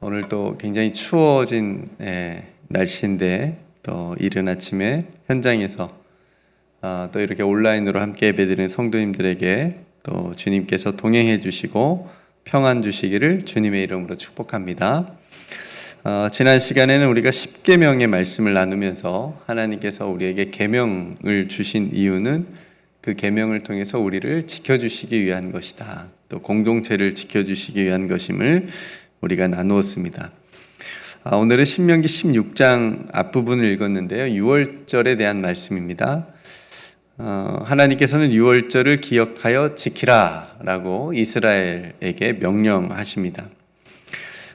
오늘 또 굉장히 추워진 날씨인데 또 이른 아침에 현장에서 또 이렇게 온라인으로 함께 예배드리는 성도님들에게 또 주님께서 동행해 주시고 평안 주시기를 주님의 이름으로 축복합니다. 지난 시간에는 우리가 십계명의 말씀을 나누면서 하나님께서 우리에게 계명을 주신 이유는 그 계명을 통해서 우리를 지켜주시기 위한 것이다. 또 공동체를 지켜주시기 위한 것임을 우리가 나누었습니다. 오늘은 신명기 16장 앞부분을 읽었는데요. 유월절에 대한 말씀입니다. 하나님께서는 유월절을 기억하여 지키라 라고 이스라엘에게 명령하십니다.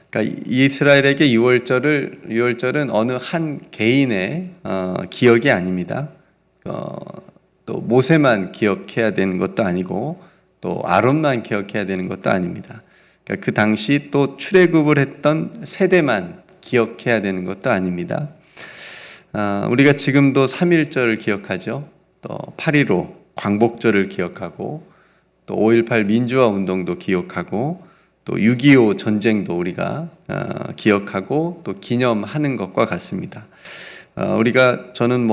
그러니까 이스라엘에게 유월절은 어느 한 개인의 기억이 아닙니다. 또 모세만 기억해야 되는 것도 아니고 또 아론만 기억해야 되는 것도 아닙니다. 그러니까 그 당시 또 출애굽을 했던 세대만 기억해야 되는 것도 아닙니다. 우리가 지금도 3.1절을 기억하죠. 또 8.15 광복절을 기억하고 또 5.18 민주화 운동도 기억하고 또 6.25 전쟁도 우리가 기억하고 또 기념하는 것과 같습니다. 저는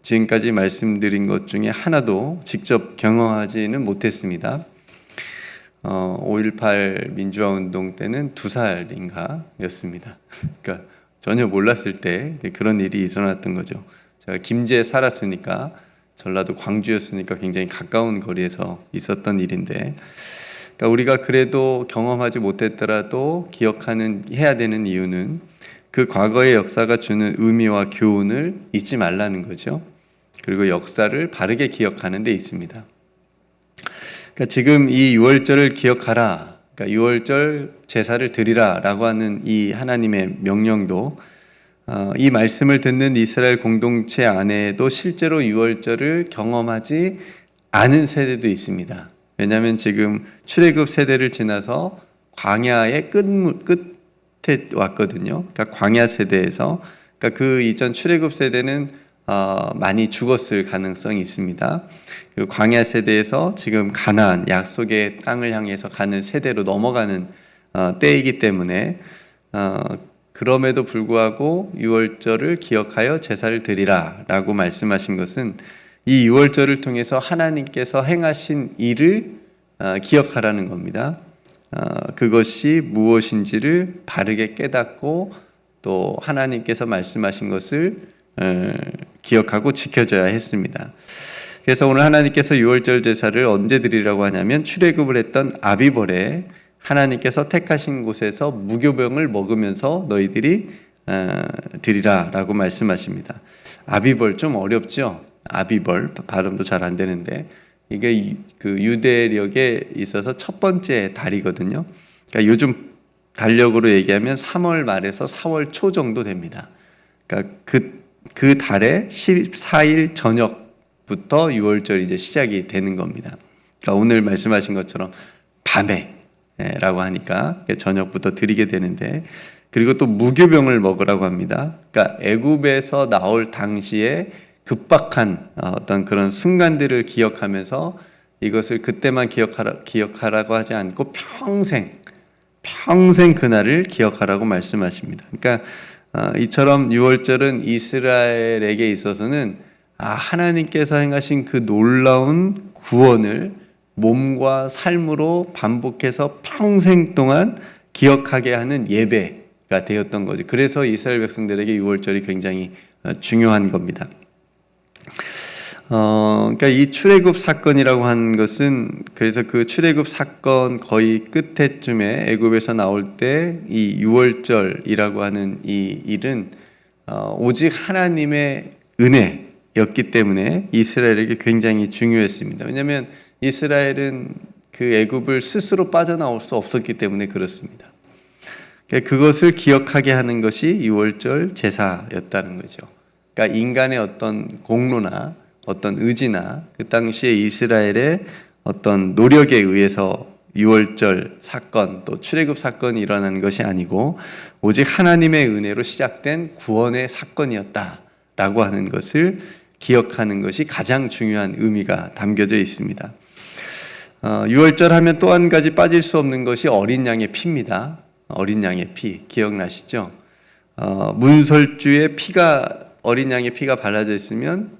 지금까지 말씀드린 것 중에 하나도 직접 경험하지는 못했습니다. 5.18 민주화 운동 때는 2살인가 였습니다. 그러니까 전혀 몰랐을 때 그런 일이 일어났던 거죠. 제가 김제에 살았으니까, 전라도 광주였으니까 굉장히 가까운 거리에서 있었던 일인데, 그러니까 우리가 그래도 경험하지 못했더라도 해야 되는 이유는 그 과거의 역사가 주는 의미와 교훈을 잊지 말라는 거죠. 그리고 역사를 바르게 기억하는 데 있습니다. 그러니까 지금 이 유월절을 기억하라, 그러니까 유월절 제사를 드리라 라고 하는 이 하나님의 명령도 이 말씀을 듣는 이스라엘 공동체 안에도 실제로 유월절을 경험하지 않은 세대도 있습니다. 왜냐하면 지금 출애굽 세대를 지나서 광야의 끝에 왔거든요. 그러니까 광야 세대에서, 그러니까 그 이전 출애굽 세대는 많이 죽었을 가능성이 있습니다. 그리고 광야 세대에서 지금 가나안 약속의 땅을 향해서 가는 세대로 넘어가는 때이기 때문에 그럼에도 불구하고 유월절을 기억하여 제사를 드리라 라고 말씀하신 것은 이 유월절을 통해서 하나님께서 행하신 일을 기억하라는 겁니다. 그것이 무엇인지를 바르게 깨닫고 또 하나님께서 말씀하신 것을 기억하고 지켜줘야 했습니다. 그래서 오늘 하나님께서 유월절 제사를 언제 드리라고 하냐면 출애굽을 했던 아비벌에 하나님께서 택하신 곳에서 무교병을 먹으면서 너희들이 드리라 라고 말씀하십니다. 아비벌 좀 어렵죠? 아비벌 발음도 잘 안 되는데 이게 그 유대력에 있어서 첫 번째 달이거든요. 그러니까 요즘 달력으로 얘기하면 3월 말에서 4월 초 정도 됩니다. 그러니까 그 달의 14일 저녁부터 유월절이 이제 시작이 되는 겁니다. 그러니까 오늘 말씀하신 것처럼 밤에 라고 하니까 저녁부터 드리게 되는데, 그리고 또 무교병을 먹으라고 합니다. 그러니까 애굽에서 나올 당시에 급박한 어떤 그런 순간들을 기억하면서 이것을 그때만 기억하라고 하지 않고 평생 그날을 기억하라고 말씀하십니다. 그러니까 이처럼 유월절은 이스라엘에게 있어서는 하나님께서 행하신 그 놀라운 구원을 몸과 삶으로 반복해서 평생 동안 기억하게 하는 예배가 되었던 거죠. 그래서 이스라엘 백성들에게 유월절이 굉장히 중요한 겁니다. 그러니까 이 출애굽 사건이라고 한 것은, 그래서 그 출애굽 사건 거의 끝에쯤에 애굽에서 나올 때 이 유월절이라고 하는 이 일은 오직 하나님의 은혜였기 때문에 이스라엘에게 굉장히 중요했습니다. 왜냐하면 이스라엘은 그 애굽을 스스로 빠져나올 수 없었기 때문에 그렇습니다. 그것을 기억하게 하는 것이 유월절 제사였다는 거죠. 그러니까 인간의 어떤 공로나 어떤 의지나 그 당시에 이스라엘의 어떤 노력에 의해서 유월절 사건 또 출애굽 사건이 일어난 것이 아니고 오직 하나님의 은혜로 시작된 구원의 사건이었다라고 하는 것을 기억하는 것이 가장 중요한 의미가 담겨져 있습니다. 유월절 하면 또 한 가지 빠질 수 없는 것이 어린 양의 피입니다. 어린 양의 피 기억나시죠? 문설주에 어린 양의 피가 발라져 있으면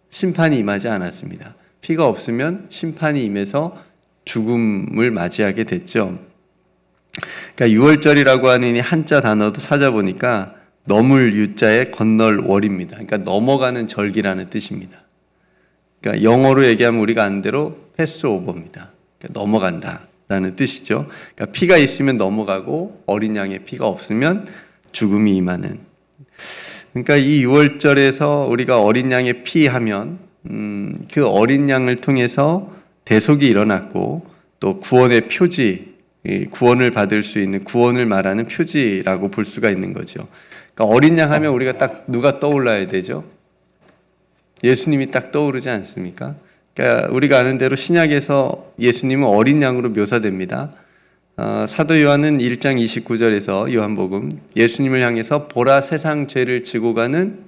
심판이 임하지 않았습니다. 피가 없으면 심판이 임해서 죽음을 맞이하게 됐죠. 그러니까 유월절이라고 하는 이 한자 단어도 찾아보니까 넘을 유자에 건널 월입니다. 그러니까 넘어가는 절기라는 뜻입니다. 그러니까 영어로 얘기하면 우리가 아는 대로 패스오버입니다. 그러니까 넘어간다라는 뜻이죠. 그러니까 피가 있으면 넘어가고 어린 양의 피가 없으면 죽음이 임하는. 그러니까 이 유월절에서 우리가 어린 양의 피 하면 그 어린 양을 통해서 대속이 일어났고 또 구원의 표지, 구원을 받을 수 있는 구원을 말하는 표지라고 볼 수가 있는 거죠. 그러니까 어린 양 하면 우리가 딱 누가 떠올라야 되죠? 예수님이 딱 떠오르지 않습니까? 그러니까 우리가 아는 대로 신약에서 예수님은 어린 양으로 묘사됩니다. 사도 요한은 1장 29절에서 요한복음 예수님을 향해서 보라 세상 죄를 지고 가는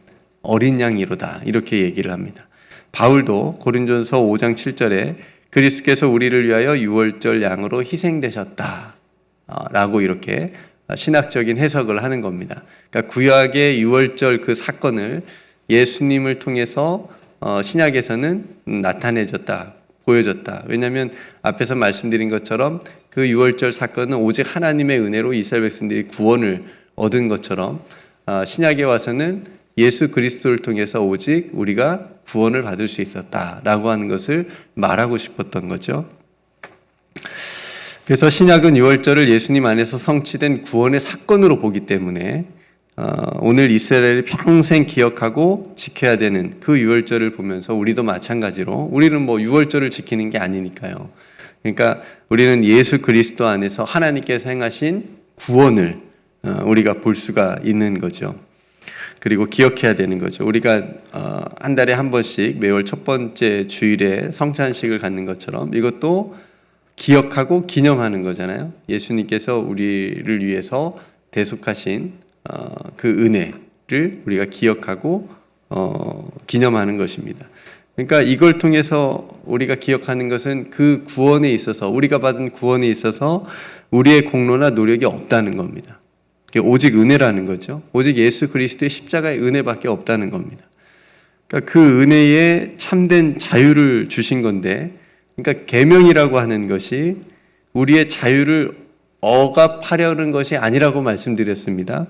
어린 양이로다 이렇게 얘기를 합니다. 바울도 고린도전서 5장 7절에 그리스도께서 우리를 위하여 유월절 양으로 희생되셨다 라고 이렇게 신학적인 해석을 하는 겁니다. 그러니까 구약의 유월절 그 사건을 예수님을 통해서 신약에서는 나타내졌다, 보여졌다. 왜냐하면 앞에서 말씀드린 것처럼 그 유월절 사건은 오직 하나님의 은혜로 이스라엘 백성들이 구원을 얻은 것처럼 신약에 와서는 예수 그리스도를 통해서 오직 우리가 구원을 받을 수 있었다라고 하는 것을 말하고 싶었던 거죠. 그래서 신약은 유월절을 예수님 안에서 성취된 구원의 사건으로 보기 때문에 오늘 이스라엘이 평생 기억하고 지켜야 되는 그 유월절을 보면서 우리도 마찬가지로 우리는 뭐 유월절을 지키는 게 아니니까요. 그러니까 우리는 예수 그리스도 안에서 하나님께서 행하신 구원을 우리가 볼 수가 있는 거죠. 그리고 기억해야 되는 거죠. 우리가 한 달에 한 번씩 매월 첫 번째 주일에 성찬식을 갖는 것처럼 이것도 기억하고 기념하는 거잖아요. 예수님께서 우리를 위해서 대속하신 그 은혜를 우리가 기억하고 기념하는 것입니다. 그러니까 이걸 통해서 우리가 기억하는 것은 그 구원에 있어서 우리가 받은 구원에 있어서 우리의 공로나 노력이 없다는 겁니다. 오직 은혜라는 거죠. 오직 예수 그리스도의 십자가의 은혜밖에 없다는 겁니다. 그러니까 그 은혜에 참된 자유를 주신 건데, 그러니까 계명이라고 하는 것이 우리의 자유를 억압하려는 것이 아니라고 말씀드렸습니다.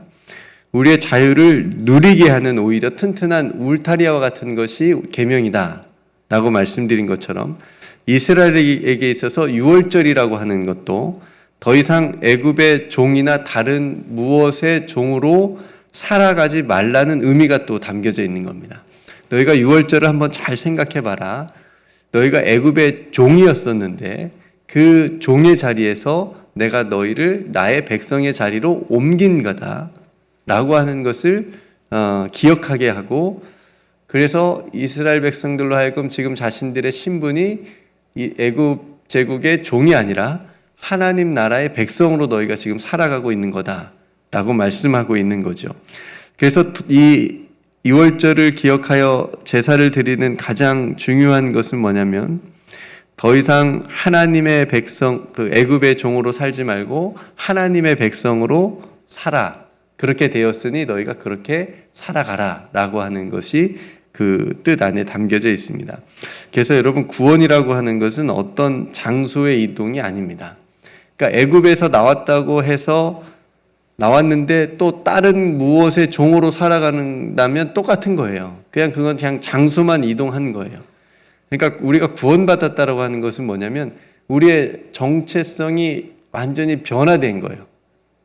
우리의 자유를 누리게 하는 오히려 튼튼한 울타리와 같은 것이 계명이다라고 말씀드린 것처럼 이스라엘에게 있어서 유월절이라고 하는 것도 더 이상 애굽의 종이나 다른 무엇의 종으로 살아가지 말라는 의미가 또 담겨져 있는 겁니다. 너희가 유월절을 한번 잘 생각해 봐라. 너희가 애굽의 종이었었는데 그 종의 자리에서 내가 너희를 나의 백성의 자리로 옮긴 거다 라고 하는 것을 기억하게 하고, 그래서 이스라엘 백성들로 하여금 지금 자신들의 신분이 이 애굽 제국의 종이 아니라 하나님 나라의 백성으로 너희가 지금 살아가고 있는 거다라고 말씀하고 있는 거죠. 그래서 이 유월절을 기억하여 제사를 드리는 가장 중요한 것은 뭐냐면 더 이상 하나님의 백성, 그 애굽의 종으로 살지 말고 하나님의 백성으로 살아. 그렇게 되었으니 너희가 그렇게 살아가라 라고 하는 것이 그 뜻 안에 담겨져 있습니다. 그래서 여러분, 구원이라고 하는 것은 어떤 장소의 이동이 아닙니다. 그러니까 애굽에서 나왔다고 해서 나왔는데 또 다른 무엇의 종으로 살아간다면 똑같은 거예요. 그건 그냥 장소만 이동한 거예요. 그러니까 우리가 구원받았다라고 하는 것은 뭐냐면 우리의 정체성이 완전히 변화된 거예요.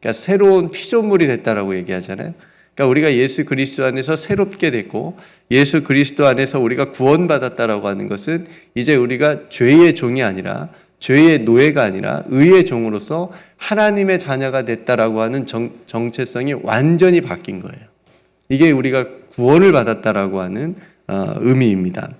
그러니까 새로운 피조물이 됐다라고 얘기하잖아요. 그러니까 우리가 예수 그리스도 안에서 새롭게 됐고 예수 그리스도 안에서 우리가 구원받았다라고 하는 것은 이제 우리가 죄의 종이 아니라 죄의 노예가 아니라 의의 종으로서 하나님의 자녀가 됐다라고 하는 정체성이 완전히 바뀐 거예요. 이게 우리가 구원을 받았다라고 하는 의미입니다.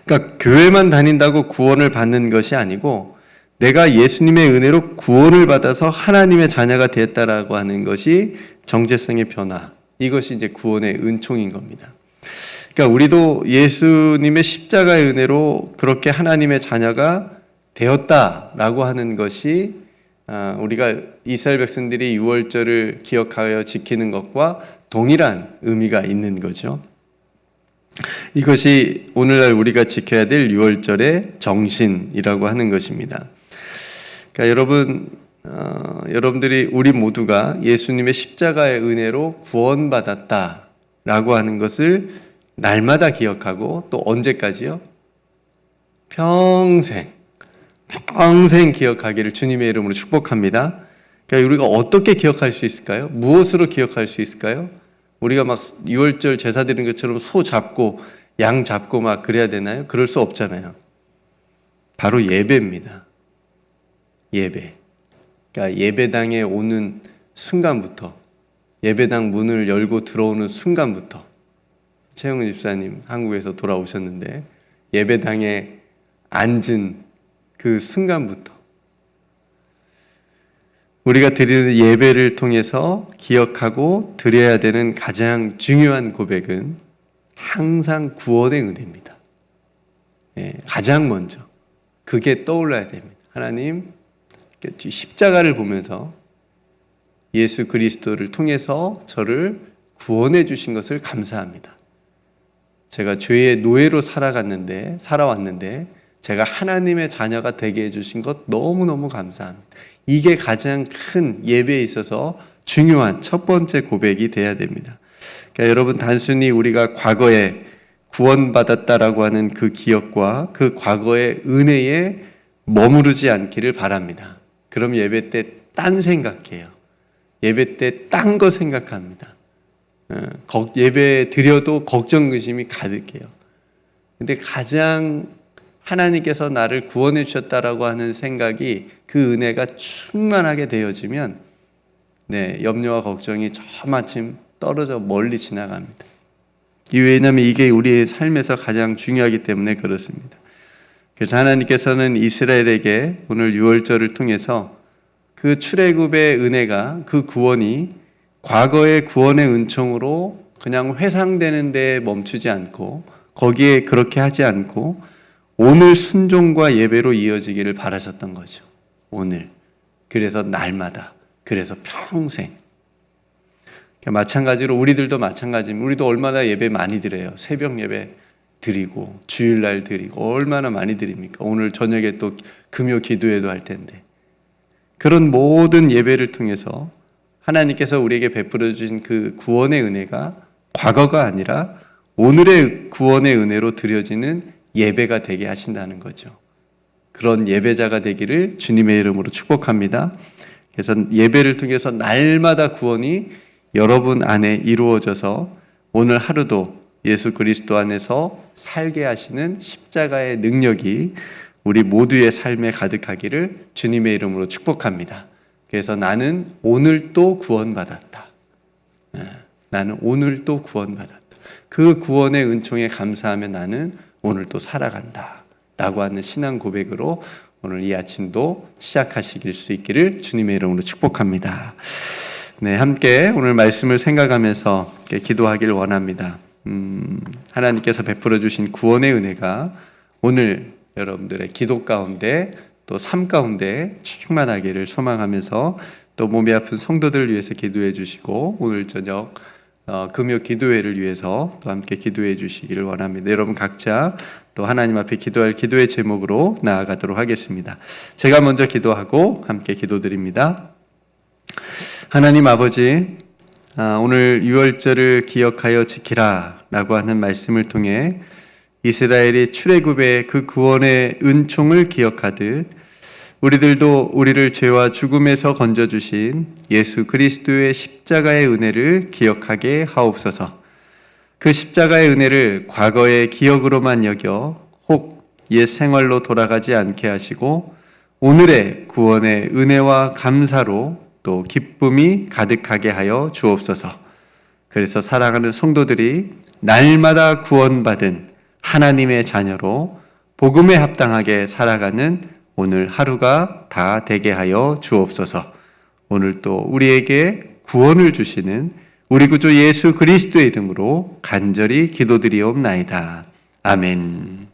그러니까 교회만 다닌다고 구원을 받는 것이 아니고 내가 예수님의 은혜로 구원을 받아서 하나님의 자녀가 됐다라고 하는 것이 정체성의 변화, 이것이 이제 구원의 은총인 겁니다. 그러니까 우리도 예수님의 십자가의 은혜로 그렇게 하나님의 자녀가 되었다라고 하는 것이 우리가 이스라엘 백성들이 유월절을 기억하여 지키는 것과 동일한 의미가 있는 거죠. 이것이 오늘날 우리가 지켜야 될 유월절의 정신이라고 하는 것입니다. 그러니까 여러분들이 우리 모두가 예수님의 십자가의 은혜로 구원받았다라고 하는 것을 날마다 기억하고 또 언제까지요? 평생 기억하기를 주님의 이름으로 축복합니다. 그러니까 우리가 어떻게 기억할 수 있을까요? 무엇으로 기억할 수 있을까요? 우리가 막 유월절 제사 드리는 것처럼 소 잡고 양 잡고 막 그래야 되나요? 그럴 수 없잖아요. 바로 예배입니다. 예배. 그러니까 예배당에 오는 순간부터, 예배당 문을 열고 들어오는 순간부터, 최영은 집사님 한국에서 돌아오셨는데 예배당에 앉은 그 순간부터 우리가 드리는 예배를 통해서 기억하고 드려야 되는 가장 중요한 고백은 항상 구원의 은혜입니다. 가장 먼저 그게 떠올라야 됩니다. 하나님, 십자가를 보면서 예수 그리스도를 통해서 저를 구원해 주신 것을 감사합니다. 제가 죄의 노예로 살아왔는데 제가 하나님의 자녀가 되게 해주신 것 너무너무 감사합니다. 이게 가장 큰 예배에 있어서 중요한 첫 번째 고백이 돼야 됩니다. 그러니까 여러분, 단순히 우리가 과거에 구원받았다라고 하는 그 기억과 그 과거의 은혜에 머무르지 않기를 바랍니다. 그럼 예배 때 딴 생각해요. 예배 때 딴 거 생각합니다. 예배 드려도 걱정, 의심이 가득해요. 근데 가장 하나님께서 나를 구원해 주셨다라고 하는 생각이, 그 은혜가 충만하게 되어지면 염려와 걱정이 저마침 떨어져 멀리 지나갑니다. 왜냐하면 이게 우리의 삶에서 가장 중요하기 때문에 그렇습니다. 그래서 하나님께서는 이스라엘에게 오늘 유월절을 통해서 그 출애굽의 은혜가, 그 구원이 과거의 구원의 은총으로 그냥 회상되는 데 멈추지 않고, 거기에 그렇게 하지 않고 오늘 순종과 예배로 이어지기를 바라셨던 거죠. 오늘. 그래서 날마다. 그래서 평생. 마찬가지로 우리들도 마찬가지입니다. 우리도 얼마나 예배 많이 드려요. 새벽 예배 드리고 주일날 드리고 얼마나 많이 드립니까? 오늘 저녁에 또 금요 기도회도 할 텐데. 그런 모든 예배를 통해서 하나님께서 우리에게 베풀어 주신 그 구원의 은혜가 과거가 아니라 오늘의 구원의 은혜로 드려지는 예배가 되게 하신다는 거죠. 그런 예배자가 되기를 주님의 이름으로 축복합니다. 그래서 예배를 통해서 날마다 구원이 여러분 안에 이루어져서 오늘 하루도 예수 그리스도 안에서 살게 하시는 십자가의 능력이 우리 모두의 삶에 가득하기를 주님의 이름으로 축복합니다. 그래서 나는 오늘 또 구원받았다. 나는 오늘 또 구원받았다. 그 구원의 은총에 감사하며 나는 오늘 또 살아간다 라고 하는 신앙 고백으로 오늘 이 아침도 시작하실 수 있기를 주님의 이름으로 축복합니다. 함께 오늘 말씀을 생각하면서 기도하기를 원합니다. 하나님께서 베풀어 주신 구원의 은혜가 오늘 여러분들의 기도 가운데 또 삶 가운데 충만하기를 소망하면서, 또 몸이 아픈 성도들을 위해서 기도해 주시고 오늘 저녁 금요 기도회를 위해서 또 함께 기도해 주시기를 원합니다. 여러분 각자 또 하나님 앞에 기도할 기도의 제목으로 나아가도록 하겠습니다. 제가 먼저 기도하고 함께 기도드립니다. 하나님 아버지, 오늘 유월절을 기억하여 지키라 라고 하는 말씀을 통해 이스라엘이 출애굽의 그 구원의 은총을 기억하듯 우리들도 우리를 죄와 죽음에서 건져주신 예수 그리스도의 십자가의 은혜를 기억하게 하옵소서. 그 십자가의 은혜를 과거의 기억으로만 여겨 혹 옛 생활로 돌아가지 않게 하시고 오늘의 구원의 은혜와 감사로 또 기쁨이 가득하게 하여 주옵소서. 그래서 사랑하는 성도들이 날마다 구원받은 하나님의 자녀로 복음에 합당하게 살아가는 오늘 하루가 다 되게 하여 주옵소서. 오늘 또 우리에게 구원을 주시는 우리 구주 예수 그리스도의 이름으로 간절히 기도드리옵나이다. 아멘.